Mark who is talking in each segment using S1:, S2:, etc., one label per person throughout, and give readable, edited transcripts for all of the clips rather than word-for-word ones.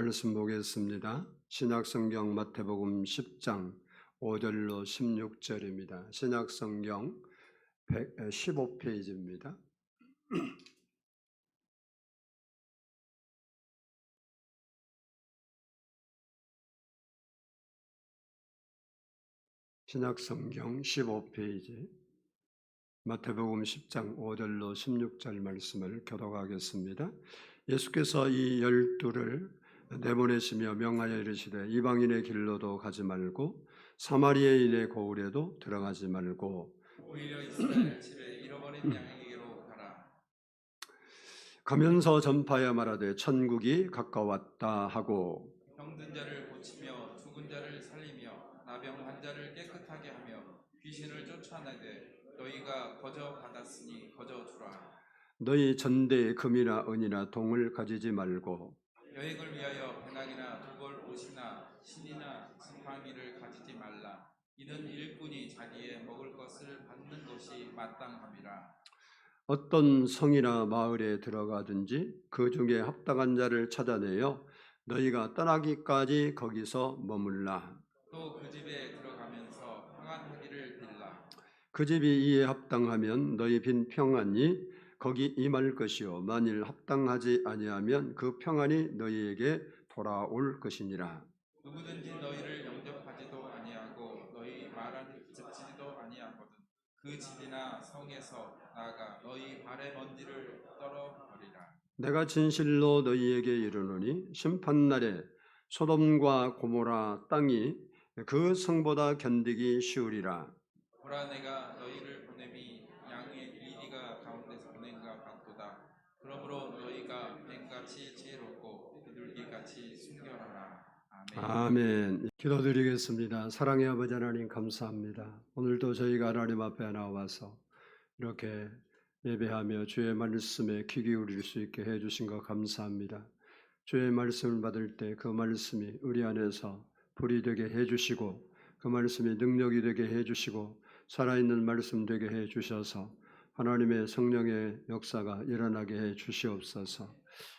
S1: 말씀 보겠습니다. 신약성경 마태복음 10장 5절로 16절입니다. 신약성경 15페이지입니다. 신약성경 15페이지 마태복음 10장 5절로 16절 말씀을 교독하겠습니다. 예수께서 이 12를 내보내시며 명하여 이르시되 이방인의 길로도 가지 말고 사마리아인의 고을에도 들어가지 말고
S2: 오히려 이스라엘 집에 잃어버린 양에게로 가라.
S1: 가면서 전파하여 말하되 천국이 가까웠다 하고
S2: 병든 자를 고치며 죽은 자를 살리며 나병 환자를 깨끗하게 하며 귀신을 쫓아내되 너희가 거저 받았으니 거저 주라.
S1: 너희 전대에 금이나 은이나 동을 가지지 말고
S2: 여행을 위하여 배낭이나 두벌 옷이나 신이나 지팡이를 가지지 말라. 이는 일꾼이 자기의 먹을 것을 받는 것이 마땅함이라.
S1: 어떤 성이나 마을에 들어가든지 그 중에 합당한 자를 찾아내어 너희가 떠나기까지 거기서 머물라.
S2: 또 그 집에 들어가면서 평안하기를 빌라.
S1: 그 집이 이에 합당하면 너희 빈 평안이 거기 임할 것이요 만일 합당하지 아니하면 그 평안이 너희에게 돌아올 것이니라.
S2: 누구든지 너희를 영접하지도 아니하고 너희 말하니 듣지도 아니하거든 그 집이나 성에서 나아가 너희 발의 먼지를 떨어버리라.
S1: 내가 진실로 너희에게 이르노니 심판날에 소돔과 고모라 땅이 그 성보다 견디기 쉬우리라.
S2: 보라 내가 너희를 보냄이 양의 이리가 가운데서 보낸가 같도다. 그러므로 너희가 뱀같이 지혜롭고 비둘기같이 순결하라. 아멘.
S1: 아멘. 기도드리겠습니다. 사랑의 아버지 하나님 감사합니다. 오늘도 저희가 하나님 앞에 나와서 이렇게 예배하며 주의 말씀에 귀 기울일 수 있게 해주신 것 감사합니다. 주의 말씀을 받을 때 그 말씀이 우리 안에서 불이 되게 해주시고 그 말씀이 능력이 되게 해주시고 살아있는 말씀 되게 해주셔서 하나님의 성령의 역사가 일어나게 해주시옵소서.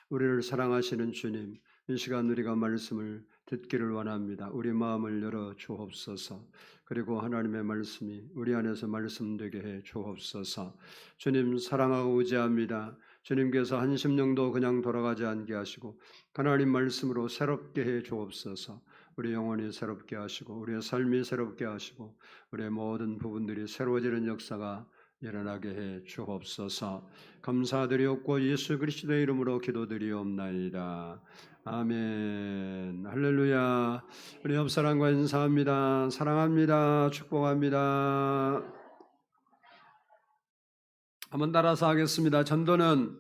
S1: 우리를 사랑하시는 주님, 이 시간 우리가 말씀을 듣기를 원합니다. 우리 마음을 열어 주옵소서. 그리고 하나님의 말씀이 우리 안에서 말씀되게 해 주옵소서. 주님 사랑하고 의지합니다. 주님께서 한 심령도 그냥 돌아가지 않게 하시고 하나님 말씀으로 새롭게 해 주옵소서. 우리 영혼이 새롭게 하시고 우리의 삶이 새롭게 하시고 우리의 모든 부분들이 새로워지는 역사가 일어나게 해 주옵소서. 감사드리옵고 예수 그리스도의 이름으로 기도드리옵나이다. 아멘. 할렐루야. 우리 옆사람과 인사합니다. 사랑합니다. 축복합니다. 한번 따라서 하겠습니다. 전도는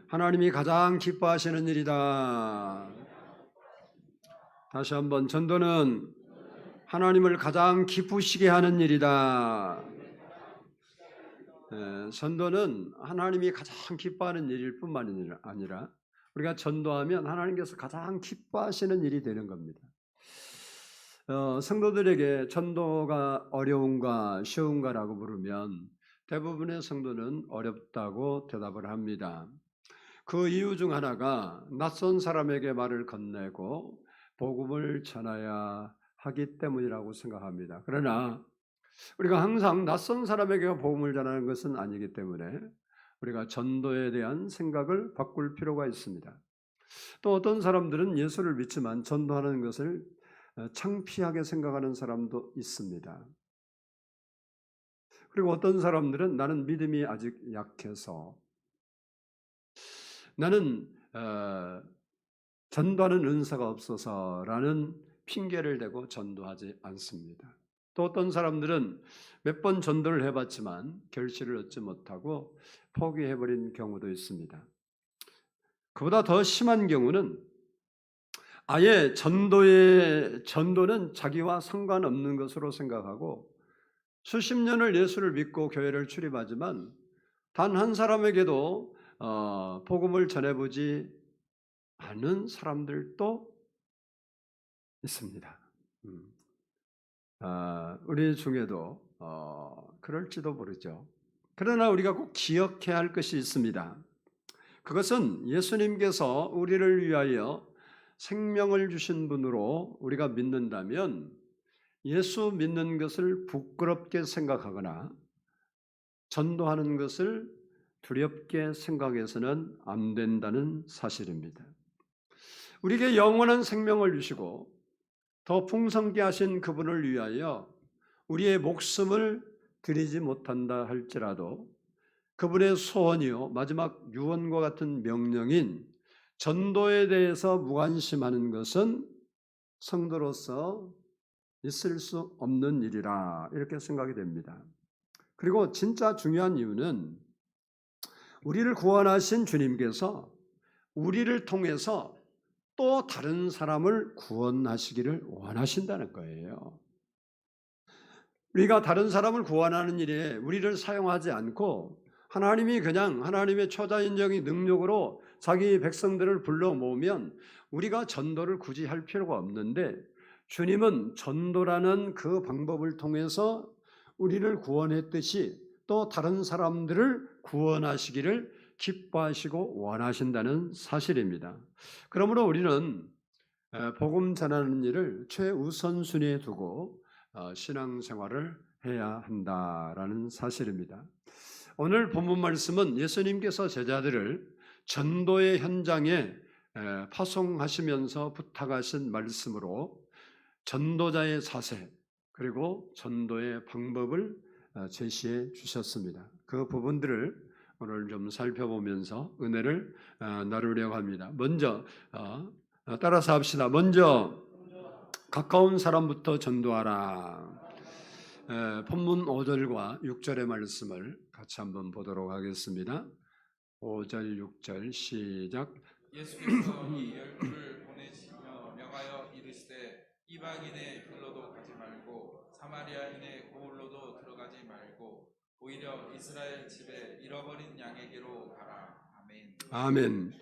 S1: 하나님이 가장 기뻐하시는 일이다. 다시 한번, 전도는 하나님을 가장 기쁘시게 하는 일이다. 전도는 하나님이 가장 기뻐하는 일일 뿐만 아니라 우리가 전도하면 하나님께서 가장 기뻐하시는 일이 되는 겁니다. 성도들에게 전도가 어려운가 쉬운가라고 물으면 대부분의 성도는 어렵다고 대답을 합니다. 그 이유 중 하나가 낯선 사람에게 말을 건네고 복음을 전해야 하기 때문이라고 생각합니다. 그러나 우리가 항상 낯선 사람에게 복음을 전하는 것은 아니기 때문에 우리가 전도에 대한 생각을 바꿀 필요가 있습니다. 또 어떤 사람들은 예수를 믿지만 전도하는 것을 창피하게 생각하는 사람도 있습니다. 그리고 어떤 사람들은 나는 믿음이 아직 약해서 나는 전도하는 은사가 없어서라는 핑계를 대고 전도하지 않습니다. 또 어떤 사람들은 몇 번 전도를 해봤지만 결실을 얻지 못하고 포기해버린 경우도 있습니다. 그보다 더 심한 경우는 아예 전도는 자기와 상관없는 것으로 생각하고 수십 년을 예수를 믿고 교회를 출입하지만 단 한 사람에게도 복음을 전해보지 않은 사람들도 있습니다. 우리 중에도 그럴지도 모르죠. 그러나 우리가 꼭 기억해야 할 것이 있습니다. 그것은 예수님께서 우리를 위하여 생명을 주신 분으로 우리가 믿는다면 예수 믿는 것을 부끄럽게 생각하거나 전도하는 것을 두렵게 생각해서는 안 된다는 사실입니다. 우리에게 영원한 생명을 주시고 더 풍성케 하신 그분을 위하여 우리의 목숨을 드리지 못한다 할지라도 그분의 소원이요 마지막 유언과 같은 명령인 전도에 대해서 무관심하는 것은 성도로서 있을 수 없는 일이라 이렇게 생각이 됩니다. 그리고 진짜 중요한 이유는 우리를 구원하신 주님께서 우리를 통해서 또 다른 사람을 구원하시기를 원하신다는 거예요. 우리가 다른 사람을 구원하는 일에 우리를 사용하지 않고 하나님이 그냥 하나님의 초자연적인 능력으로 자기 백성들을 불러 모으면 우리가 전도를 굳이 할 필요가 없는데 주님은 전도라는 그 방법을 통해서 우리를 구원했듯이 또 다른 사람들을 구원하시기를 기뻐하시고 원하신다는 사실입니다. 그러므로 우리는 복음 전하는 일을 최우선순위에 두고 신앙생활을 해야 한다라는 사실입니다. 오늘 본문 말씀은 예수님께서 제자들을 전도의 현장에 파송하시면서 부탁하신 말씀으로 전도자의 자세 그리고 전도의 방법을 제시해 주셨습니다. 그 부분들을 오늘 좀 살펴보면서 은혜를 나누려고 합니다. 먼저 따라서 합시다. 먼저 가까운 사람부터 전도하라. 본문 5절과 6절의 말씀을 같이 한번 보도록 하겠습니다. 5절, 6절 시작.
S2: 예수께서 이 12를 보내시며 명하여 이르시되 이방인의 길로도 가지 말고 사마리아인의 고을로도 들어가지 말고 오히려 이스라엘 집에 잃어버린 양에게로 가라. 아멘.
S1: 아멘.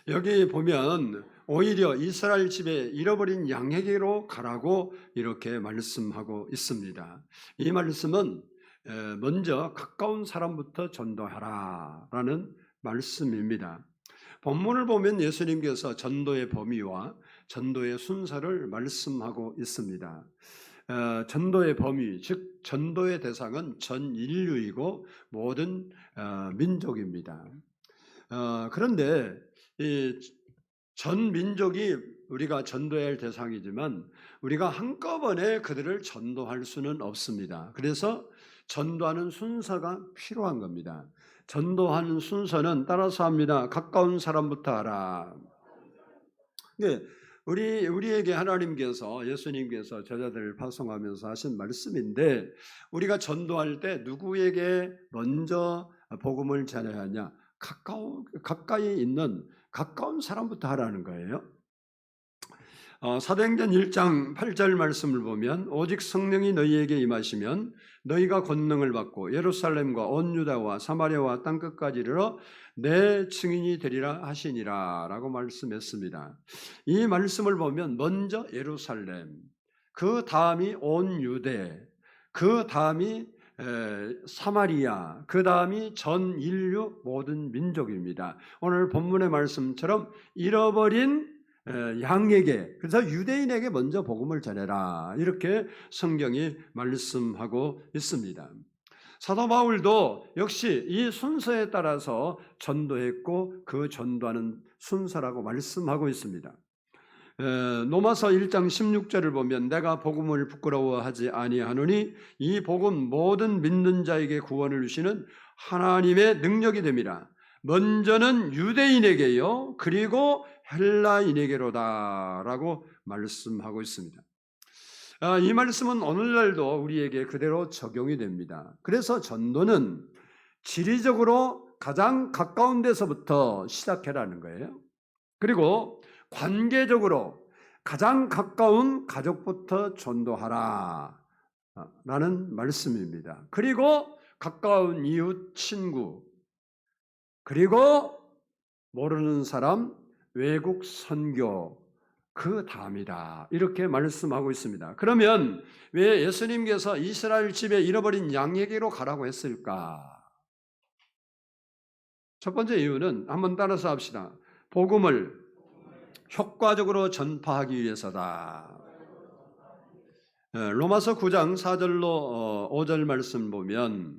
S1: 여기 보면 오히려 이스라엘 집에 잃어버린 양에게로 가라고 이렇게 말씀하고 있습니다. 이 말씀은 먼저 가까운 사람부터 전도하라라는 말씀입니다. 본문을 보면 예수님께서 전도의 범위와 전도의 순서를 말씀하고 있습니다. 전도의 범위, 즉 전도의 대상은 전 인류이고 모든 민족입니다. 그런데 이 전 민족이 우리가 전도해야 할 대상이지만 우리가 한꺼번에 그들을 전도할 수는 없습니다. 그래서 전도하는 순서가 필요한 겁니다. 전도하는 순서는 따라서 합니다. 가까운 사람부터 하라. 네, 우리에게 하나님께서 예수님께서 제자들을 파송하면서 하신 말씀인데 우리가 전도할 때 누구에게 먼저 복음을 전해야 하냐? 가까이 있는 가까운 사람부터 하라는 거예요. 사도행전 1장 8절 말씀을 보면 오직 성령이 너희에게 임하시면 너희가 권능을 받고 예루살렘과 온 유다와 사마리아와 땅끝까지 이르러 내 증인이 되리라 하시니라 라고 말씀했습니다. 이 말씀을 보면 먼저 예루살렘, 그 다음이 온 유대, 그 다음이 사마리아, 그 다음이 전 인류 모든 민족입니다. 오늘 본문의 말씀처럼 잃어버린 양에게, 그래서 유대인에게 먼저 복음을 전해라 이렇게 성경이 말씀하고 있습니다. 사도 바울도 역시 이 순서에 따라서 전도했고 그 전도하는 순서라고 말씀하고 있습니다. 로마서 1장 16절을 보면 내가 복음을 부끄러워하지 아니하노니 이 복음 모든 믿는 자에게 구원을 주시는 하나님의 능력이 됨이라. 먼저는 유대인에게요 그리고 헬라인에게로다 라고 말씀하고 있습니다. 이 말씀은 오늘날도 우리에게 그대로 적용이 됩니다. 그래서 전도는 지리적으로 가장 가까운 데서부터 시작해라는 거예요. 그리고 관계적으로 가장 가까운 가족부터 전도하라 라는 말씀입니다. 그리고 가까운 이웃, 친구, 그리고 모르는 사람, 외국 선교, 그 다음이다 이렇게 말씀하고 있습니다. 그러면 왜 예수님께서 이스라엘 집에 잃어버린 양에게로 가라고 했을까? 첫 번째 이유는 한번 따라서 합시다. 복음을 효과적으로 전파하기 위해서다. 로마서 9장 4절로 5절 말씀 보면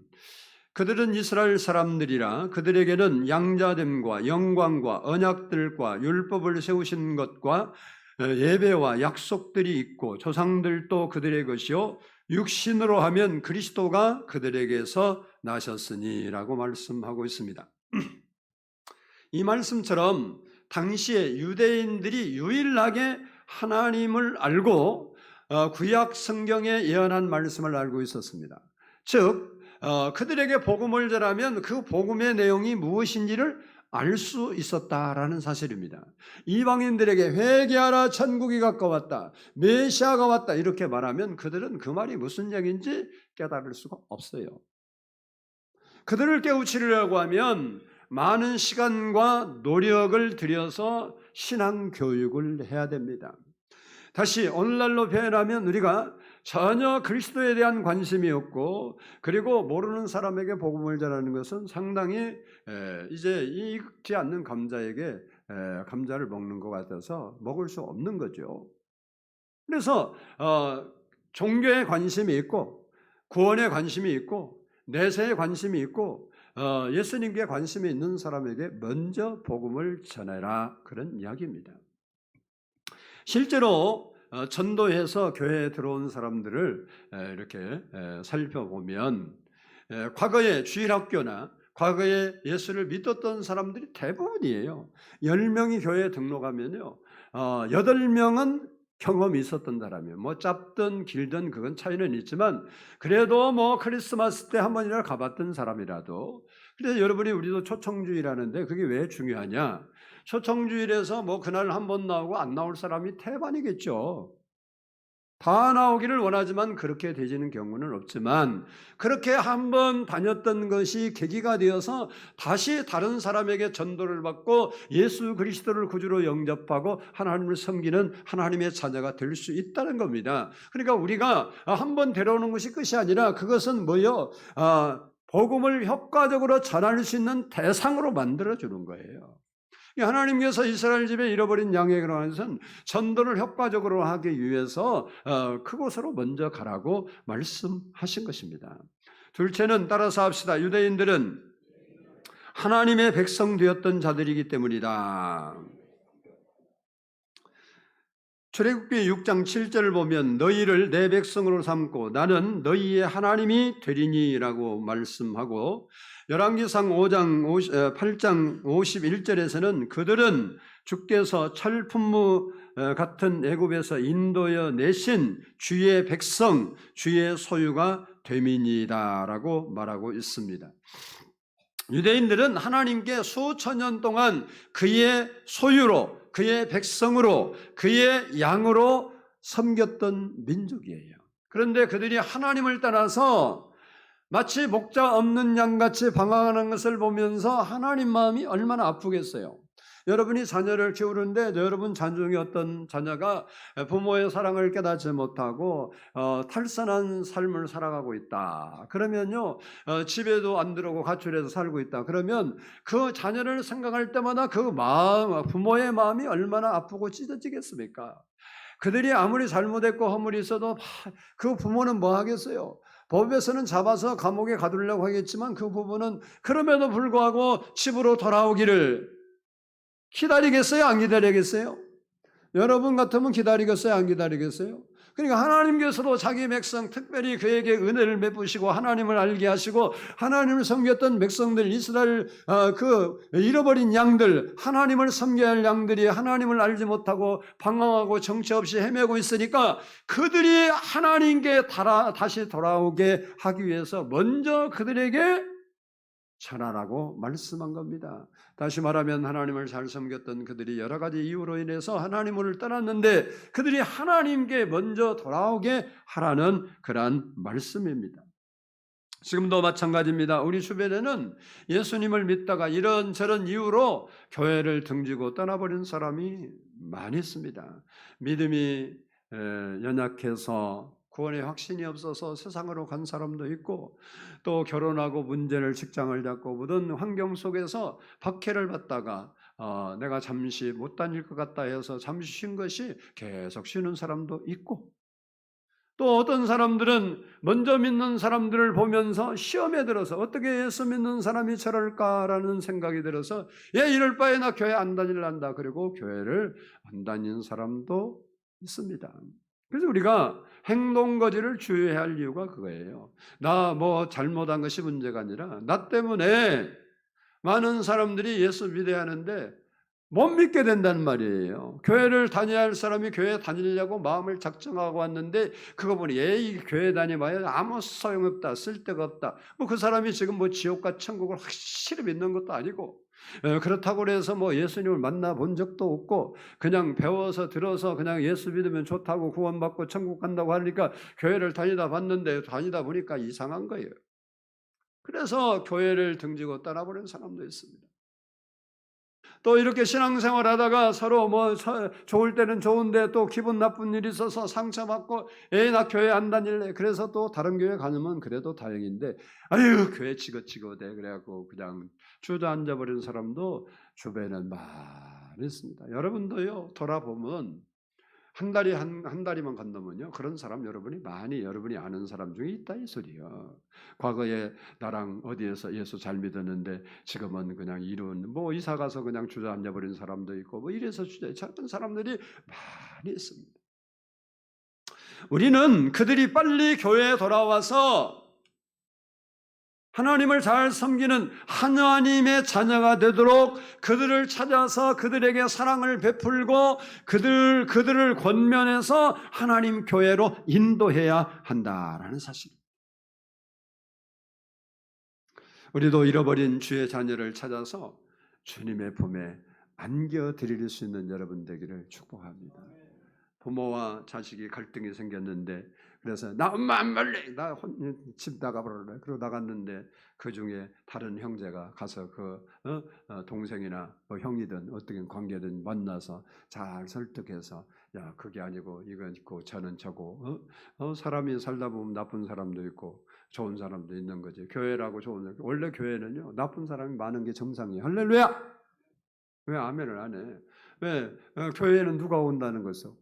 S1: 그들은 이스라엘 사람들이라 그들에게는 양자됨과 영광과 언약들과 율법을 세우신 것과 예배와 약속들이 있고 조상들도 그들의 것이요 육신으로 하면 그리스도가 그들에게서 나셨으니라고 말씀하고 있습니다. 이 말씀처럼 당시에 유대인들이 유일하게 하나님을 알고 구약 성경에 예언한 말씀을 알고 있었습니다. 즉 그들에게 복음을 전하면 그 복음의 내용이 무엇인지를 알 수 있었다라는 사실입니다. 이방인들에게 회개하라 천국이 가까웠다, 메시아가 왔다 이렇게 말하면 그들은 그 말이 무슨 얘기인지 깨달을 수가 없어요. 그들을 깨우치려고 하면 많은 시간과 노력을 들여서 신앙 교육을 해야 됩니다. 다시 오늘날로 표현하면 우리가 전혀 그리스도에 대한 관심이 없고 그리고 모르는 사람에게 복음을 전하는 것은 상당히 이제 익지 않는 감자에게 감자를 먹는 것 같아서 먹을 수 없는 거죠. 그래서 종교에 관심이 있고 구원에 관심이 있고 내세에 관심이 있고 예수님께 관심이 있는 사람에게 먼저 복음을 전해라 그런 이야기입니다. 실제로 전도해서 교회에 들어온 사람들을 이렇게 살펴보면 과거에 주일학교나 과거에 예수를 믿었던 사람들이 대부분이에요. 10명이 교회에 등록하면요 8명은 경험이 있었던 사람이에요. 뭐 짧든 길든 그건 차이는 있지만 그래도 뭐 크리스마스 때 한 번이나 가봤던 사람이라도 그래서 여러분이 우리도 초청주일하는데 그게 왜 중요하냐? 초청주일에서 뭐 그날 한 번 나오고 안 나올 사람이 태반이겠죠. 다 나오기를 원하지만 그렇게 되지는 경우는 없지만 그렇게 한 번 다녔던 것이 계기가 되어서 다시 다른 사람에게 전도를 받고 예수 그리스도를 구주로 영접하고 하나님을 섬기는 하나님의 자녀가 될 수 있다는 겁니다. 그러니까 우리가 한 번 데려오는 것이 끝이 아니라 그것은 뭐요? 복음을 효과적으로 전할 수 있는 대상으로 만들어주는 거예요. 하나님께서 이스라엘 집에 잃어버린 양에게 관해서는 전도를 효과적으로 하기 위해서 그곳으로 먼저 가라고 말씀하신 것입니다. 둘째는 따라서 합시다. 유대인들은 하나님의 백성 되었던 자들이기 때문이다. 출애굽기 6장 7절을 보면 너희를 내 백성으로 삼고 나는 너희의 하나님이 되리니라고 말씀하고 열왕기상 8장 51절에서는 그들은 주께서 철품무 같은 애굽에서 인도여 내신 주의 백성 주의 소유가 됨이니이다라고 말하고 있습니다. 유대인들은 하나님께 수천 년 동안 그의 소유로 그의 백성으로 그의 양으로 섬겼던 민족이에요. 그런데 그들이 하나님을 따라서 마치 목자 없는 양같이 방황하는 것을 보면서 하나님 마음이 얼마나 아프겠어요. 여러분이 자녀를 키우는데 여러분 자녀 중에 어떤 자녀가 부모의 사랑을 깨닫지 못하고 탈선한 삶을 살아가고 있다. 그러면요 집에도 안 들어오고 가출해서 살고 있다. 그러면 그 자녀를 생각할 때마다 그 마음, 부모의 마음이 얼마나 아프고 찢어지겠습니까? 그들이 아무리 잘못했고 허물이 있어도 그 부모는 뭐 하겠어요? 법에서는 잡아서 감옥에 가두려고 하겠지만 그 부부는 그럼에도 불구하고 집으로 돌아오기를 기다리겠어요? 안 기다리겠어요? 여러분 같으면 기다리겠어요? 안 기다리겠어요? 그러니까 하나님께서도 자기 백성 특별히 그에게 은혜를 베푸시고 하나님을 알게 하시고 하나님을 섬겼던 백성들 이스라엘 그 잃어버린 양들 하나님을 섬겨야 할 양들이 하나님을 알지 못하고 방황하고 정체 없이 헤매고 있으니까 그들이 하나님께 다시 돌아오게 하기 위해서 먼저 그들에게 전하라고 말씀한 겁니다. 다시 말하면 하나님을 잘 섬겼던 그들이 여러 가지 이유로 인해서 하나님을 떠났는데 그들이 하나님께 먼저 돌아오게 하라는 그러한 말씀입니다. 지금도 마찬가지입니다. 우리 주변에는 예수님을 믿다가 이런저런 이유로 교회를 등지고 떠나버린 사람이 많이 있습니다. 믿음이 연약해서 구원의 확신이 없어서 세상으로 간 사람도 있고 또 결혼하고 문제를 직장을 잡고 모든 환경 속에서 박해를 받다가 내가 잠시 못 다닐 것 같다 해서 잠시 쉰 것이 계속 쉬는 사람도 있고, 또 어떤 사람들은 먼저 믿는 사람들을 보면서 시험에 들어서 어떻게 예수 믿는 사람이 저럴까라는 생각이 들어서 이럴 바에 나 교회 안 다닐란다. 그리고 교회를 안 다니는 사람도 있습니다. 그래서 우리가 행동거지를 주의해야 할 이유가 그거예요. 나 뭐 잘못한 것이 문제가 아니라 나 때문에 많은 사람들이 예수 믿어야 하는데 못 믿게 된다는 말이에요. 교회를 다녀야 할 사람이 교회 다니려고 마음을 작정하고 왔는데 그거 보니 이 교회 다니봐야 아무 소용없다, 쓸데가 없다. 뭐 그 사람이 지금 뭐 지옥과 천국을 확실히 믿는 것도 아니고, 그렇다고 해서 뭐 예수님을 만나본 적도 없고 그냥 배워서 들어서 그냥 예수 믿으면 좋다고 구원받고 천국 간다고 하니까 교회를 다니다 봤는데 다니다 보니까 이상한 거예요. 그래서 교회를 등지고 떠나버린 사람도 있습니다. 또 이렇게 신앙생활 하다가 서로 뭐 좋을 때는 좋은데 또 기분 나쁜 일이 있어서 상처받고 나 교회 안 다닐래. 그래서 또 다른 교회 가면 그래도 다행인데 아유 교회 치고치고대 그래갖고 그냥 주저앉아버린 사람도 주변에 많이 있습니다. 여러분도요 돌아보면 한 달이만 건너면요 그런 사람 여러분이 아는 사람 중에 있다 이 소리요. 과거에 나랑 어디에서 예수 잘 믿었는데 지금은 그냥 뭐 이사 가서 그냥 주저앉아 버린 사람도 있고 뭐 이래서 주저앉은 사람들이 많이 있습니다. 우리는 그들이 빨리 교회에 돌아와서 하나님을 잘 섬기는 하나님의 자녀가 되도록 그들을 찾아서 그들에게 사랑을 베풀고 그들을 권면해서 하나님 교회로 인도해야 한다라는 사실입니다. 우리도 잃어버린 주의 자녀를 찾아서 주님의 품에 안겨드릴 수 있는 여러분 되기를 축복합니다. 부모와 자식이 갈등이 생겼는데 그래서 나 엄마 안 말래 나 집 나가버려 그러고 나갔는데 그 중에 다른 형제가 가서 그 동생이나 뭐 형이든 어떤 관계든 만나서 잘 설득해서 야 그게 아니고 이건 있고 저는 저고 사람이 살다 보면 나쁜 사람도 있고 좋은 사람도 있는 거지. 교회라고 좋은 원래 교회는요 나쁜 사람이 많은 게 정상이에요. 할렐루야. 왜 아멘을 안 해? 왜 교회에는 누가 온다는 것이요?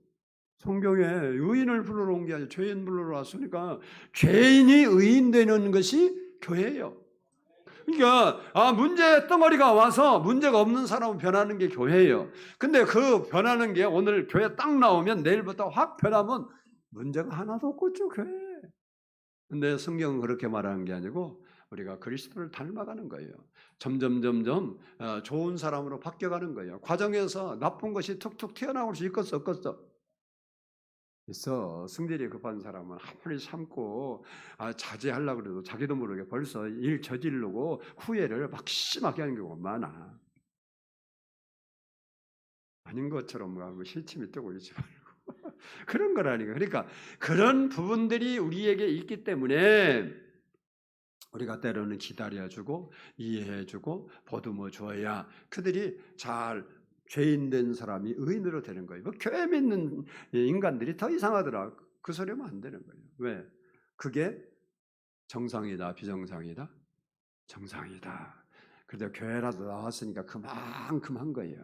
S1: 성경에 의인을 부르러 온 게 아니라 죄인 부르러 왔으니까 죄인이 의인 되는 것이 교회예요. 그러니까 문제 덩어리가 와서 문제가 없는 사람은 변하는 게 교회예요. 근데 그 변하는 게 오늘 교회 딱 나오면 내일부터 확 변하면 문제가 하나도 없겠죠 교회. 근데 성경은 그렇게 말하는 게 아니고 우리가 그리스도를 닮아가는 거예요. 점점 좋은 사람으로 바뀌어가는 거예요. 과정에서 나쁜 것이 툭툭 튀어나올 수 있겠어 없겠어? 있어. 승질이 급한 사람은 아무리 참고 자제하려고 해도 자기도 모르게 벌써 일 저지르고 후회를 막 심하게 하는 경우가 많아. 아닌 것처럼 뭐 실침이 뜨고 있지 말고 그런 거라니까. 그러니까 그런 부분들이 우리에게 있기 때문에 우리가 때로는 기다려주고 이해해주고 보듬어 줘야 그들이 잘 죄인된 사람이 의인으로 되는 거예요. 뭐 교회 믿는 인간들이 더 이상하더라. 그 소리 하면 안 되는 거예요. 왜? 그게 정상이다, 비정상이다? 정상이다. 그래도 교회라도 나왔으니까 그만큼 한 거예요.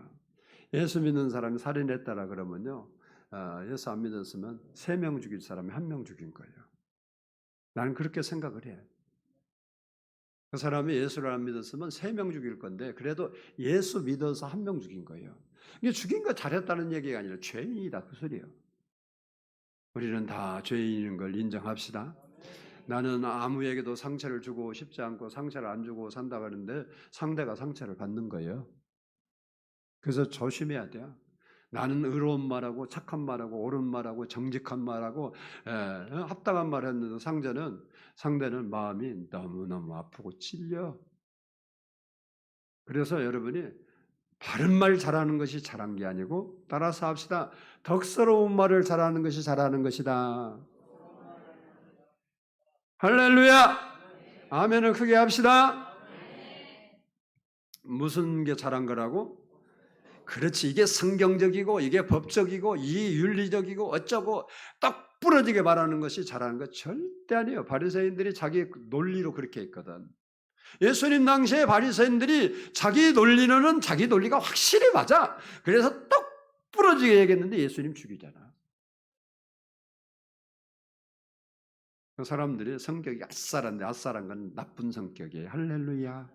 S1: 예수 믿는 사람이 살인했다라 그러면요, 예수 안 믿었으면 3명 죽일 사람이 1명 죽인 거예요. 나는 그렇게 생각을 해. 그 사람이 예수를 안 믿었으면 3명 죽일 건데 그래도 예수 믿어서 1명 죽인 거예요. 이게 죽인 거 잘했다는 얘기가 아니라 죄인이다 그 소리예요. 우리는 다 죄인인 걸 인정합시다. 나는 아무에게도 상처를 주고 싶지 않고 상처를 안 주고 산다고 하는데 상대가 상처를 받는 거예요. 그래서 조심해야 돼요. 나는 의로운 말하고 착한 말하고 옳은 말하고 정직한 말하고 합당한 말을 했는데 상대는 마음이 너무너무 아프고 찔려. 그래서 여러분이 바른 말 잘하는 것이 잘한 게 아니고 따라서 합시다. 덕스러운 말을 잘하는 것이 잘하는 것이다. 할렐루야. 아멘을 크게 합시다. 무슨 게 잘한 거라고? 그렇지. 이게 성경적이고 이게 법적이고 이 윤리적이고 어쩌고 딱 부러지게 말하는 것이 잘하는 것 절대 아니에요. 바리새인들이 자기 논리로 그렇게 했거든. 예수님 당시에 바리새인들이 자기 논리는 자기 논리가 확실히 맞아. 그래서 똑 부러지게 얘기했는데 예수님 죽이잖아. 그 사람들이 성격이 아싸란데 아싸란 건 나쁜 성격이에요. 할렐루야.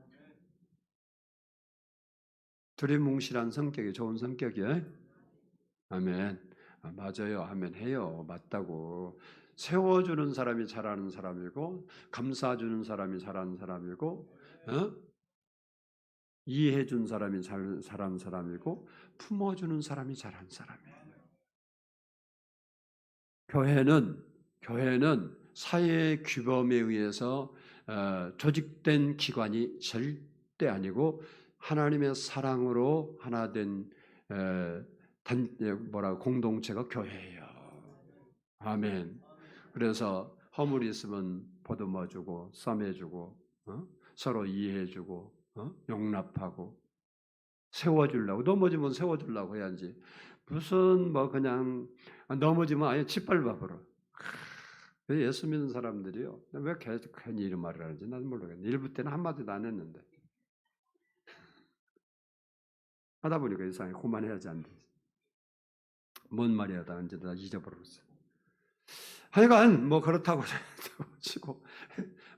S1: 두리뭉실한 성격이 좋은 성격이에요. 아멘. 맞아요. 하면 해요. 맞다고. 세워주는 사람이 잘하는 사람이고, 감싸주는 사람이 잘하는 사람이고, 이해해준 사람이 잘하는 사람이고, 품어주는 사람이 잘하는 사람이에요. 교회는 사회의 규범에 의해서 조직된 기관이 절대 아니고 하나님의 사랑으로 하나 된 공동체가 교회예요. 아멘. 그래서 허물이 있으면 보듬어주고 싸매주고 서로 이해해주고 용납하고 세워주려고, 넘어지면 세워주려고 해야지. 무슨 그냥 넘어지면 아예 짓밟아버려. 예수 믿는 사람들이요, 왜 괜히 이런 말을 하는지 나는 모르겠네. 일부 때는 한마디도 안 했는데 하다 보니까 이상하게 그만해야지 안 돼. 뭔 말이야 다 이제 다 잊어버렸어. 하여간 그렇다고 치고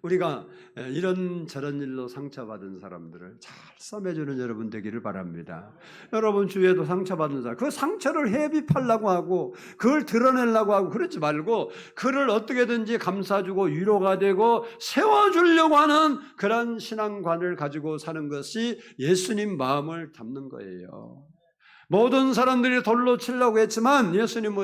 S1: 우리가 이런저런 일로 상처받은 사람들을 잘 싸매주는 여러분 되기를 바랍니다. 여러분 주위에도 상처받은 사람, 그 상처를 회비하려고 하고 그걸 드러내려고 하고 그러지 말고 그를 어떻게든지 감싸주고 위로가 되고 세워주려고 하는 그런 신앙관을 가지고 사는 것이 예수님 마음을 담는 거예요. 모든 사람들이 돌로 치려고 했지만 예수님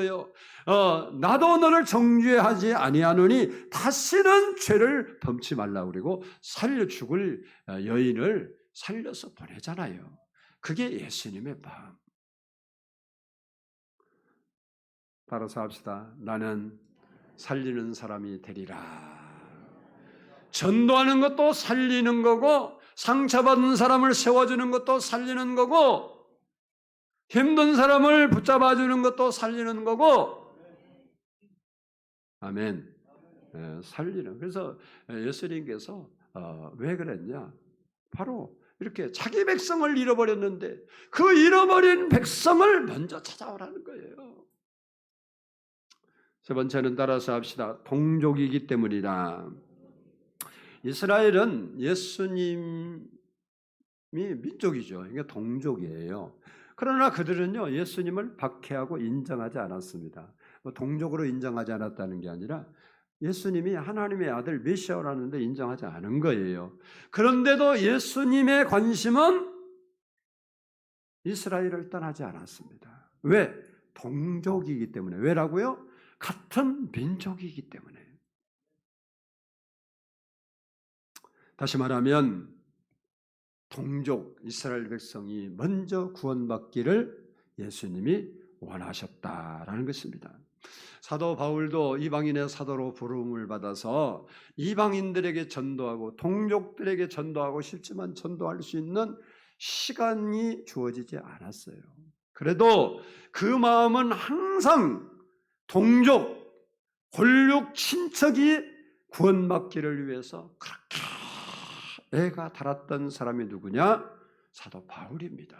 S1: 나도 너를 정죄하지 아니하노니 다시는 죄를 범치 말라 그리고 살려 죽을 여인을 살려서 보내잖아요. 그게 예수님의 마음. 따라서 합시다. 나는 살리는 사람이 되리라. 전도하는 것도 살리는 거고, 상처받은 사람을 세워주는 것도 살리는 거고, 힘든 사람을 붙잡아주는 것도 살리는 거고, 아멘. 살리는. 그래서 예수님께서 왜 그랬냐? 바로 이렇게 자기 백성을 잃어버렸는데 그 잃어버린 백성을 먼저 찾아오라는 거예요. 세 번째는 따라서 합시다. 동족이기 때문이다. 이스라엘은 예수님이 민족이죠. 그러니까 동족이에요. 그러나 그들은요, 예수님을 박해하고 인정하지 않았습니다. 동족으로 인정하지 않았다는 게 아니라 예수님이 하나님의 아들 메시아라는데 인정하지 않은 거예요. 그런데도 예수님의 관심은 이스라엘을 떠나지 않았습니다. 왜? 동족이기 때문에. 왜라고요? 같은 민족이기 때문에. 다시 말하면 동족 이스라엘 백성이 먼저 구원받기를 예수님이 원하셨다라는 것입니다. 사도 바울도 이방인의 사도로 부름을 받아서 이방인들에게 전도하고 동족들에게 전도하고 싶지만 전도할 수 있는 시간이 주어지지 않았어요. 그래도 그 마음은 항상 동족, 권력, 친척이 구원받기를 위해서 그렇게 애가 달았던 사람이 누구냐? 사도 바울입니다.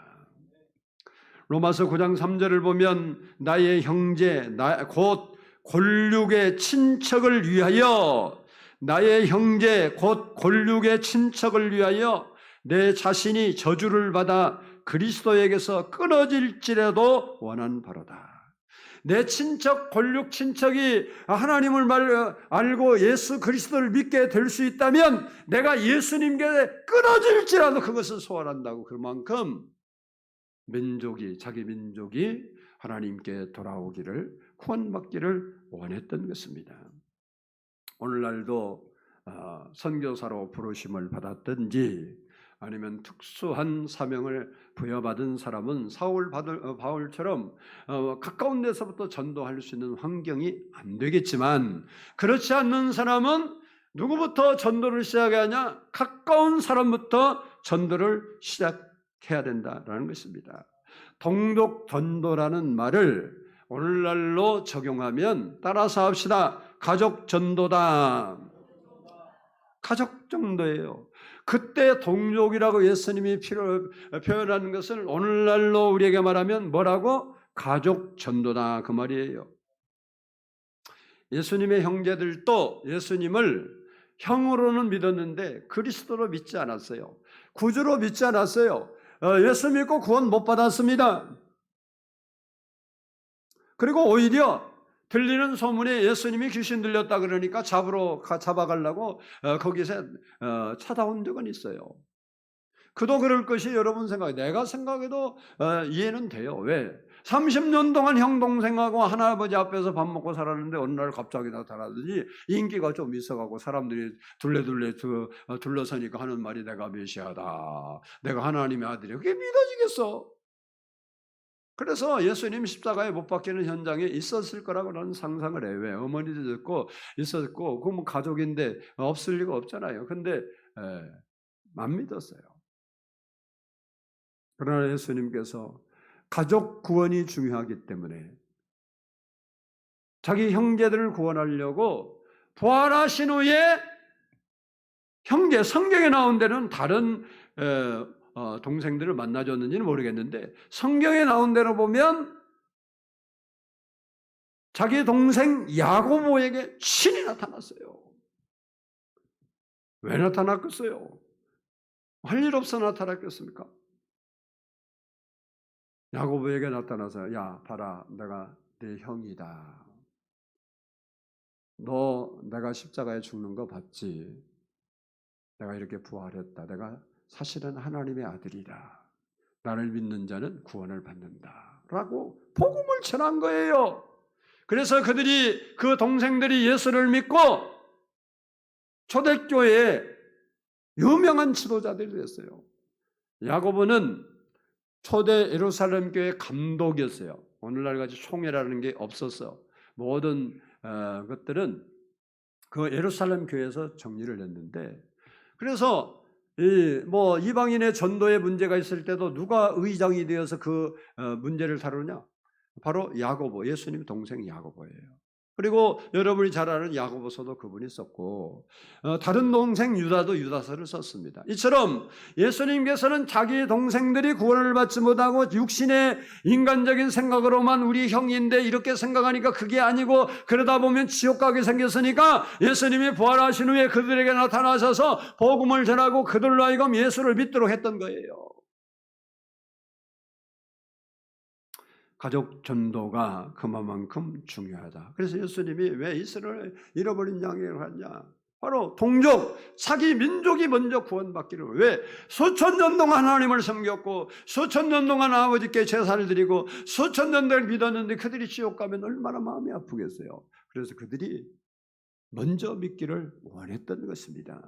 S1: 로마서 9장 3절을 보면 나의 형제, 곧 권력의 친척을 위하여, 나의 형제, 곧 권력의 친척을 위하여 내 자신이 저주를 받아 그리스도에게서 끊어질지라도 원한 바로다. 내 친척, 권력 친척이 하나님을 알고 예수 그리스도를 믿게 될 수 있다면 내가 예수님께 끊어질지라도 그것을 소원한다고. 그만큼 자기 민족이 하나님께 돌아오기를, 구원받기를 원했던 것입니다. 오늘날도 선교사로 부르심을 받았든지 아니면 특수한 사명을 부여받은 사람은 바울처럼 가까운 데서부터 전도할 수 있는 환경이 안 되겠지만, 그렇지 않는 사람은 누구부터 전도를 시작하냐? 가까운 사람부터 전도를 시작해야 된다라는 것입니다. 동족 전도라는 말을 오늘날로 적용하면 따라서 합시다. 가족 전도다. 가족 전도예요. 그때 동족이라고 예수님이 표현하는 것을 오늘날로 우리에게 말하면 뭐라고? 가족 전도다 그 말이에요. 예수님의 형제들도 예수님을 형으로는 믿었는데 그리스도로 믿지 않았어요. 구주로 믿지 않았어요. 예수 믿고 구원 못 받았습니다. 그리고 오히려 들리는 소문에 예수님이 귀신 들렸다 그러니까 잡아가려고 거기서 찾아온 적은 있어요. 그도 그럴 것이 여러분 생각에 내가 생각해도 이해는 돼요. 왜? 30년 동안 형 동생하고 하나아버지 앞에서 밥 먹고 살았는데 어느 날 갑자기 나타나더니 인기가 좀 있어가고 사람들이 둘레둘레 둘러서니까 하는 말이 내가 메시아다, 내가 하나님의 아들이야. 그게 믿어지겠어? 그래서 예수님 십자가에 못 박히는 현장에 있었을 거라고 나는 상상을 해요. 왜? 어머니도 있고 있었고 그 뭐 가족인데 없을 리가 없잖아요. 근데 안 믿었어요. 그러나 예수님께서 가족 구원이 중요하기 때문에 자기 형제들을 구원하려고 부활하신 후에 형제, 성경에 나온 데는 다른 동생들을 만나줬는지는 모르겠는데 성경에 나온 대로 보면 자기 동생 야고보에게 신이 나타났어요. 왜 나타났겠어요? 할 일 없어 나타났겠습니까? 야고보에게 나타나서 야 봐라 내가 네 형이다. 너 내가 십자가에 죽는 거 봤지? 내가 이렇게 부활했다. 내가 사실은 하나님의 아들이다. 나를 믿는 자는 구원을 받는다. 라고 복음을 전한 거예요. 그래서 그 동생들이 예수를 믿고 초대교회에 유명한 지도자들이 됐어요. 야고보는 초대 예루살렘 교회 감독이었어요. 오늘날 같이 총회라는 게 없었어. 모든 것들은 그 예루살렘 교회에서 정리를 했는데, 그래서 이방인의 전도에 문제가 있을 때도 누가 의장이 되어서 그 문제를 다루냐? 바로 야고보, 예수님 동생 야고보예요. 그리고 여러분이 잘 아는 야고보서도 그분이 썼고 다른 동생 유다도 유다서를 썼습니다. 이처럼 예수님께서는 자기 동생들이 구원을 받지 못하고 육신의 인간적인 생각으로만 우리 형인데 이렇게 생각하니까 그게 아니고 그러다 보면 지옥 가게 생겼으니까 예수님이 부활하신 후에 그들에게 나타나셔서 복음을 전하고 그들로 하여금 예수를 믿도록 했던 거예요. 가족 전도가 그만큼 중요하다. 그래서 예수님이 왜 이스라엘을 잃어버린 양을 하냐? 바로 동족, 자기 민족이 먼저 구원받기를. 왜? 수천 년 동안 하나님을 섬겼고 수천 년 동안 아버지께 제사를 드리고 수천 년을 믿었는데 그들이 지옥 가면 얼마나 마음이 아프겠어요. 그래서 그들이 먼저 믿기를 원했던 것입니다.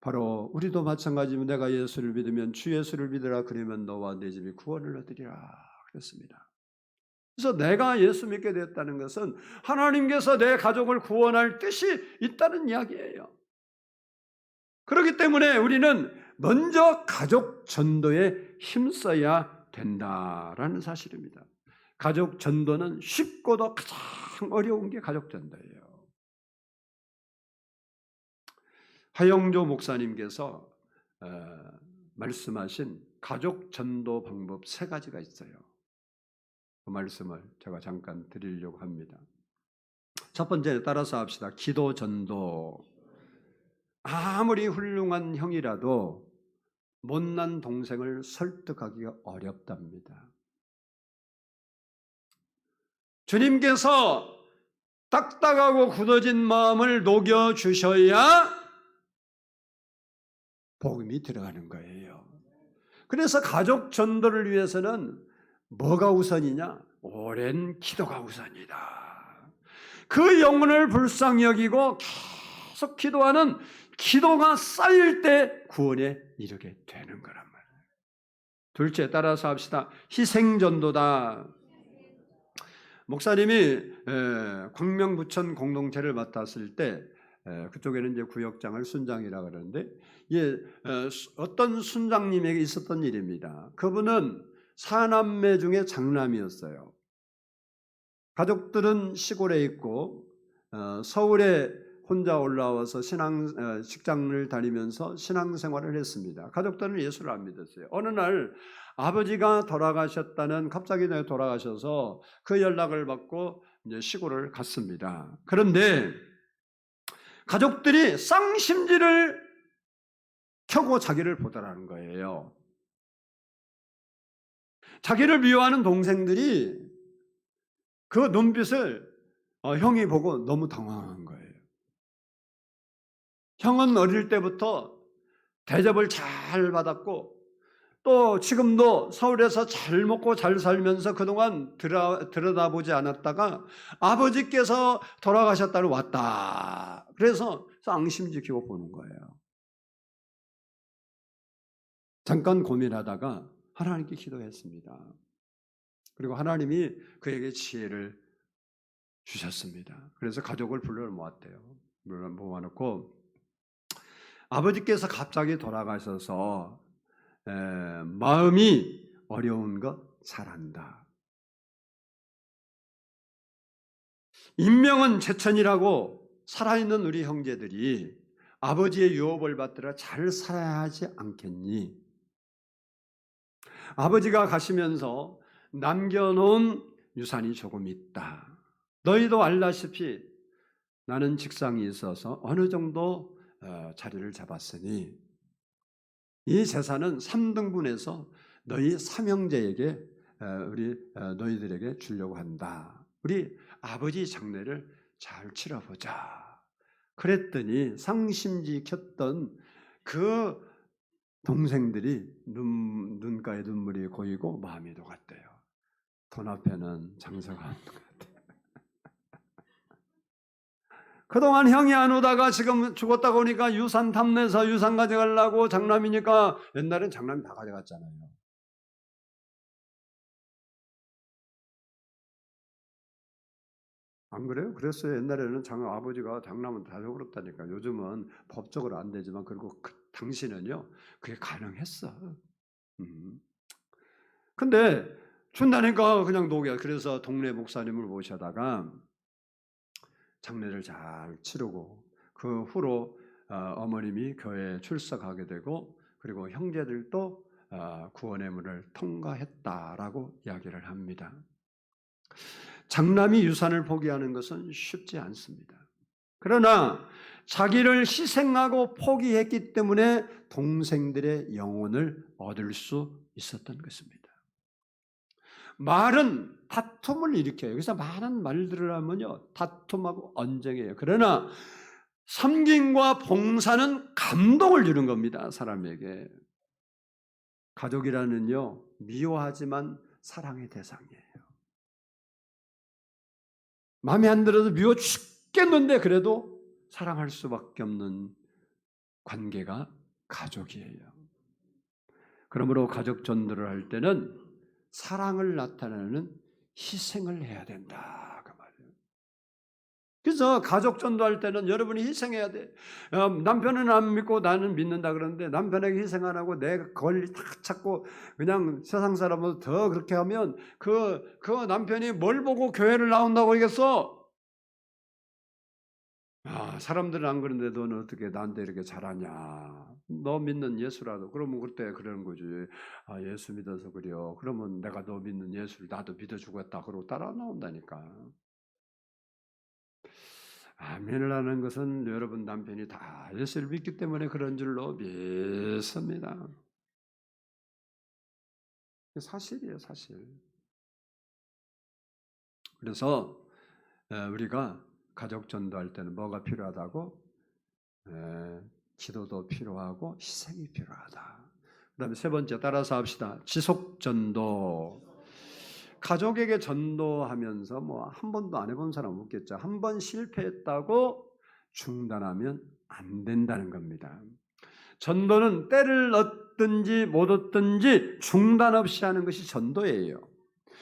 S1: 바로 우리도 마찬가지입니다. 내가 예수를 믿으면 주 예수를 믿으라. 그러면 너와 내 집이 구원을 얻으리라. 그렇습니다. 그래서 내가 예수 믿게 되었다는 것은 하나님께서 내 가족을 구원할 뜻이 있다는 이야기예요. 그렇기 때문에 우리는 먼저 가족 전도에 힘써야 된다라는 사실입니다. 가족 전도는 쉽고도 가장 어려운 게 가족 전도예요. 하영조 목사님께서 말씀하신 가족 전도 방법 3가지가 있어요. 그 말씀을 제가 잠깐 드리려고 합니다. 첫 번째 따라서 합시다. 기도 전도. 아무리 훌륭한 형이라도 못난 동생을 설득하기가 어렵답니다. 주님께서 딱딱하고 굳어진 마음을 녹여주셔야 복음이 들어가는 거예요. 그래서 가족 전도를 위해서는 뭐가 우선이냐? 오랜 기도가 우선이다. 그 영혼을 불쌍히 여기고 계속 기도하는 기도가 쌓일 때 구원에 이르게 되는 거란 말이에요. 둘째 따라서 합시다. 희생전도다. 목사님이 광명부천 공동체를 맡았을 때 그쪽에는 이제 구역장을 순장이라고 그러는데 어떤 순장님에게 있었던 일입니다. 그분은 4남매 중에 장남이었어요. 가족들은 시골에 있고 서울에 혼자 올라와서 직장을 다니면서 신앙생활을 했습니다. 가족들은 예수를 안 믿었어요. 어느 날 아버지가 갑자기 돌아가셔서 그 연락을 받고 이제 시골을 갔습니다. 그런데 가족들이 쌍심지를 켜고 자기를 보더라는 거예요. 자기를 미워하는 동생들이 그 눈빛을 형이 보고 너무 당황한 거예요. 형은 어릴 때부터 대접을 잘 받았고 또 지금도 서울에서 잘 먹고 잘 살면서 그동안 들여다보지 않았다가 아버지께서 돌아가셨다고 왔다. 그래서 쌍심지키고 보는 거예요. 잠깐 고민하다가 하나님께 기도했습니다. 그리고 하나님이 그에게 지혜를 주셨습니다. 그래서 가족을 불러 모았대요. 모아놓고 아버지께서 갑자기 돌아가셔서 마음이 어려운 것 잘한다. 인명은 제천이라고 살아있는 우리 형제들이 아버지의 유업을 받들어 잘 살아야 하지 않겠니? 아버지가 가시면서 남겨놓은 유산이 조금 있다. 너희도 알다시피 나는 직상이 있어서 어느 정도 자리를 잡았으니 이 재산은 3등분해서 너희 삼형제에게 너희들에게 주려고 한다. 우리 아버지 장례를 잘 치러보자. 그랬더니 상심지 켰던 그 동생들이 눈가에 눈물이 고이고 마음이 녹았대요. 돈 앞에는 장사가 안 것 같아요. 그동안 형이 안 오다가 지금 죽었다고 하니까 유산 탐내서 유산 가져가려고 장남이니까 옛날엔 장남이 다 가져갔잖아요. 안 그래요? 그랬어요. 옛날에는 아버지가 장남은 다 줘버렸다니까. 요즘은 법적으로 안 되지만 그리고 당시는요 그게 가능했어. 근데 준다니까 그냥 녹여. 그래서 동네 목사님을 모셔다가 장례를 잘 치르고 그 후로 어머님이 교회에 출석하게 되고 그리고 형제들도 구원의 문을 통과했다라고 이야기를 합니다. 장남이 유산을 포기하는 것은 쉽지 않습니다. 그러나 자기를 희생하고 포기했기 때문에 동생들의 영혼을 얻을 수 있었던 것입니다. 말은 다툼을 일으켜요. 그래서 많은 말들을 하면요 다툼하고 언쟁이에요. 그러나 섬김과 봉사는 감동을 주는 겁니다. 사람에게. 가족이라는요 미워하지만 사랑의 대상이에요. 마음에 안 들어도 미워 죽겠는데 그래도 사랑할 수밖에 없는 관계가 가족이에요. 그러므로 가족 전도를 할 때는 사랑을 나타내는 희생을 해야 된다 그 말이에요. 그래서 가족 전도할 때는 여러분이 희생해야 돼. 남편은 안 믿고 나는 믿는다 그러는데 남편에게 희생 안 하고 내 권리 탁 찾고 그냥 세상 사람보다 더 그렇게 하면 그 남편이 뭘 보고 교회를 나온다고 하겠어? 사람들은 안 그런데 너는 어떻게 나한테 이렇게 잘하냐? 너 믿는 예수라도 그러면 그때 그러는 거지. 예수 믿어서 그래요. 그러면 내가 너 믿는 예수를 나도 믿어주겠다. 그러고 따라 나온다니까. 아멘을 하는 것은 여러분 남편이 다 예수를 믿기 때문에 그런 줄로 믿습니다. 사실이에요, 사실. 그래서 우리가 가족 전도할 때는 뭐가 필요하다고? 기도도 필요하고 희생이 필요하다. 그 다음에 세 번째 따라서 합시다. 지속 전도. 가족에게 전도하면서 뭐 한 번도 안 해본 사람 없겠죠. 한 번 실패했다고 중단하면 안 된다는 겁니다. 전도는 때를 얻든지 못 얻든지 중단 없이 하는 것이 전도예요.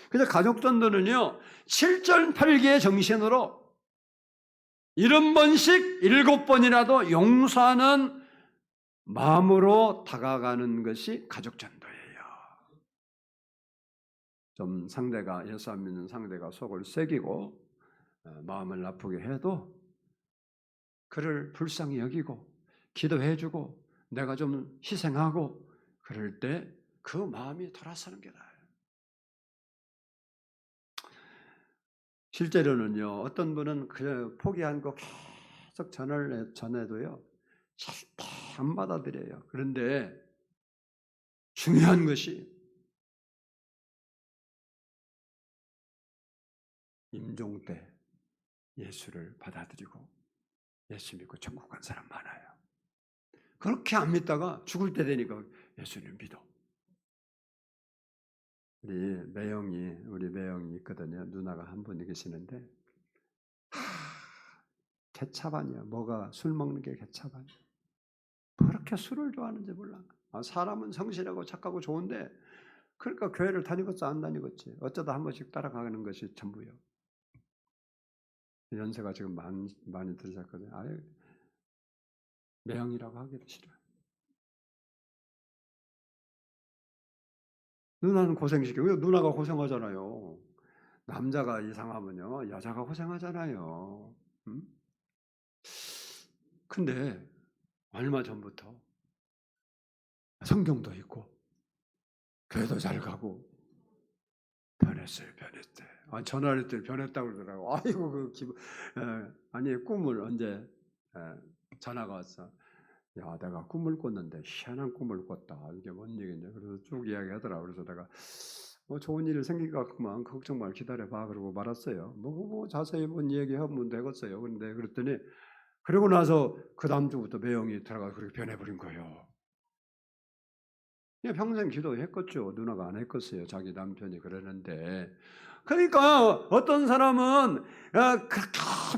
S1: 그래서 가족 전도는요 7절8개의 정신으로 70번씩 7번이라도 용서하는 마음으로 다가가는 것이 가족 전도예요. 좀 상대가 예수 안 믿는 상대가 속을 새기고 마음을 나쁘게 해도 그를 불쌍히 여기고 기도해주고 내가 좀 희생하고 그럴 때 그 마음이 돌아서는 게 나아요. 실제로는요, 어떤 분은 그냥 포기한 거 계속 전해도요, 절대 안 받아들여요. 그런데 중요한 것이 임종 때 예수를 받아들이고 예수 믿고 천국 간 사람 많아요. 그렇게 안 믿다가 죽을 때 되니까 예수를 믿어. 우리 매형이 있거든요. 누나가 한 분이 계시는데, 개차반이야. 뭐가 술 먹는 게 개차반이야. 그렇게 술을 좋아하는지 몰라. 사람은 성실하고 착하고 좋은데, 그러니까 교회를 다니겠어 안 다니겠지. 어쩌다 한 번씩 따라가는 것이 전부요. 연세가 지금 많이 들으셨거든요. 아예 매형이라고 하기도 싫어요. 누나는 고생시키고 누나가 고생하잖아요. 남자가 이상하면요 여자가 고생하잖아요. 음? 근데 얼마 전부터 성경도 있고 교회도 잘 가고 변했어요. 전화를 때 변했다고 그러더라고. 아이고 아니 꿈을 언제 전화가 왔어. 야, 내가 꿈을 꿨는데 희한한 꿈을 꿨다. 이게 뭔 얘기냐. 그래서 쭉 이야기하더라고. 그래서 내가 좋은 일 생길 것 같구만. 걱정 말 기다려봐. 그러고 말았어요. 자세히 뭔 얘기하면 되겠어요. 그런데 그랬더니 그러고 나서 그 다음 주부터 매형이 들어가서 그렇게 변해버린 거예요. 그냥 평생 기도했겠죠. 누나가 안 했겠어요. 자기 남편이 그러는데. 그러니까 어떤 사람은 그렇게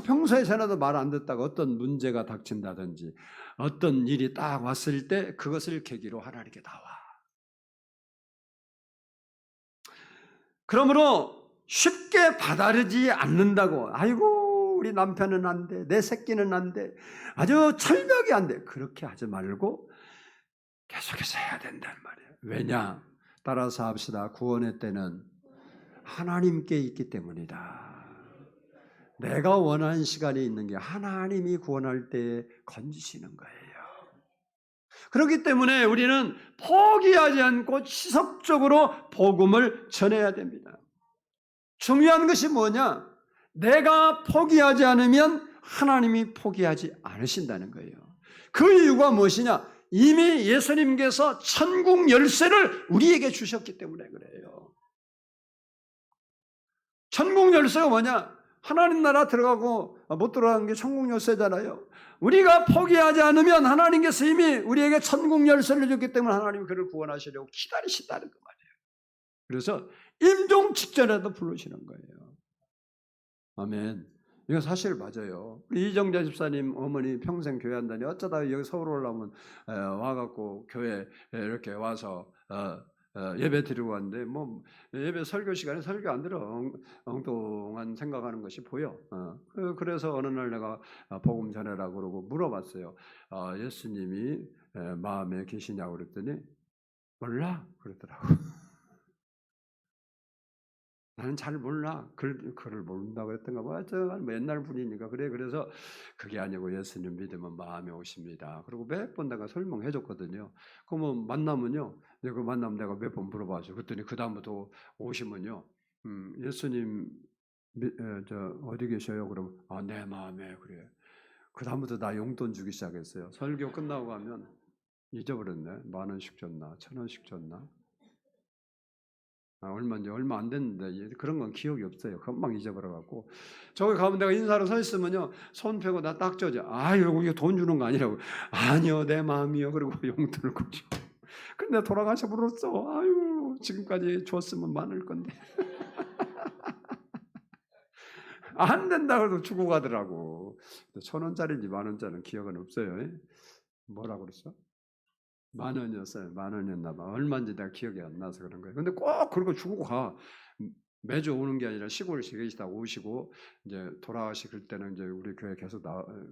S1: 평소에 전에도 말 안 듣다가 어떤 문제가 닥친다든지 어떤 일이 딱 왔을 때 그것을 계기로 하나님께 나와. 그러므로 쉽게 받아들이지 않는다고. 아이고 우리 남편은 안 돼. 내 새끼는 안 돼. 아주 철벽이 안 돼. 그렇게 하지 말고 계속해서 해야 된다는 말이에요. 왜냐? 따라서 합시다. 구원의 때는 하나님께 있기 때문이다. 내가 원하는 시간이 있는 게 하나님이 구원할 때에 건지시는 거예요. 그렇기 때문에 우리는 포기하지 않고 지속적으로 복음을 전해야 됩니다. 중요한 것이 뭐냐? 내가 포기하지 않으면 하나님이 포기하지 않으신다는 거예요. 그 이유가 무엇이냐? 이미 예수님께서 천국 열쇠를 우리에게 주셨기 때문에 그래요. 천국 열쇠가 뭐냐? 하나님 나라 들어가고 못 들어가는 게 천국 열쇠잖아요. 우리가 포기하지 않으면 하나님께서 이미 우리에게 천국 열쇠를 줬기 때문에 하나님이 그를 구원하시려고 기다리신다는 거 말이에요. 그래서 임종 직전에도 부르시는 거예요. 아멘. 이거 사실 맞아요. 이정자 집사님 어머니 평생 교회 한다니 어쩌다 여기 서울 올라오면 와갖고 교회 이렇게 와서 예배 드리고 왔는데 예배 설교 시간에 설교 안 들어 엉뚱한 생각하는 것이 보여. 그래서 어느 날 내가 복음 전해라고 그러고 물어봤어요. 예수님이 마음에 계시냐고 그랬더니 몰라 그러더라고. 나는 잘 몰라. 글을 모른다고 했던가 뭐 옛날 분이니까 그래. 그래서 그게 아니고 예수님 믿으면 마음에 오십니다. 그리고 몇 번 내가 설명해 줬거든요. 그러면 만나면요. 그 만나면 내가 몇 번 물어봐줘. 그랬더니 그 다음부터 오시면요. 예수님 어디 계셔요? 그러면 내 마음에 그래. 그 다음부터 나 용돈 주기 시작했어요. 설교 끝나고 가면 잊어버렸네. 10,000원씩 줬나? 1,000원씩 줬나? 얼마 안 됐는데 그런 건 기억이 없어요. 금방 잊어버려갖고 저기 가면 내가 인사로 서 있으면요 손 펴고 나 딱 져줘. 아유 이거 돈 주는 거 아니라고. 아니요 내 마음이요. 그리고 용돈을 꽂죠. 근데 돌아가셔 버렸어. 아유 지금까지 줬으면 많을 건데 안 된다 그래도 주고 가더라고. 1,000원짜리인지 10,000원짜리는 기억은 없어요. 뭐라 그랬어? 10,000원이었어요. 10,000원이었나 봐. 얼마인지 내가 기억이 안 나서 그런 거예요. 근데 꼭 그런 거 주고 가. 매주 오는 게 아니라 시골에 계시다 오시고 이제 돌아가실 때는 이제 우리 교회 계속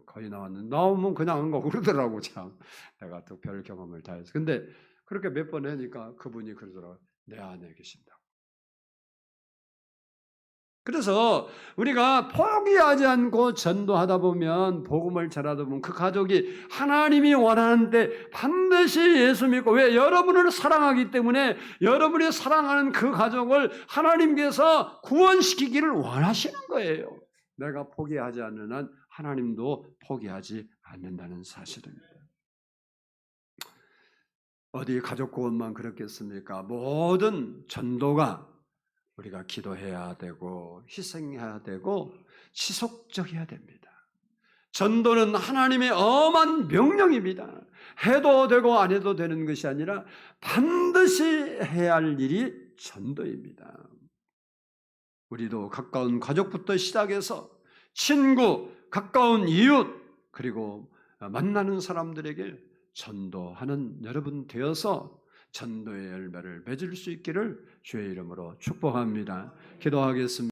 S1: 거의 나왔는데 나오면 그냥 안 가고 그러더라고 참. 내가 또 별 경험을 다 해서. 근데 그렇게 몇 번 하니까 그분이 그러더라고. 내 안에 계신다. 그래서 우리가 포기하지 않고 전도하다 보면, 복음을 전하다 보면 그 가족이 하나님이 원하는데 반드시 예수 믿고, 왜? 여러분을 사랑하기 때문에 여러분이 사랑하는 그 가족을 하나님께서 구원시키기를 원하시는 거예요. 내가 포기하지 않는 한 하나님도 포기하지 않는다는 사실입니다. 어디 가족 구원만 그렇겠습니까? 모든 전도가 우리가 기도해야 되고 희생해야 되고 지속적이어야 됩니다. 전도는 하나님의 엄한 명령입니다. 해도 되고 안 해도 되는 것이 아니라 반드시 해야 할 일이 전도입니다. 우리도 가까운 가족부터 시작해서 친구, 가까운 이웃, 그리고 만나는 사람들에게 전도하는 여러분 되어서 전도의 열매를 맺을 수 있기를 주의 이름으로 축복합니다. 기도하겠습니다.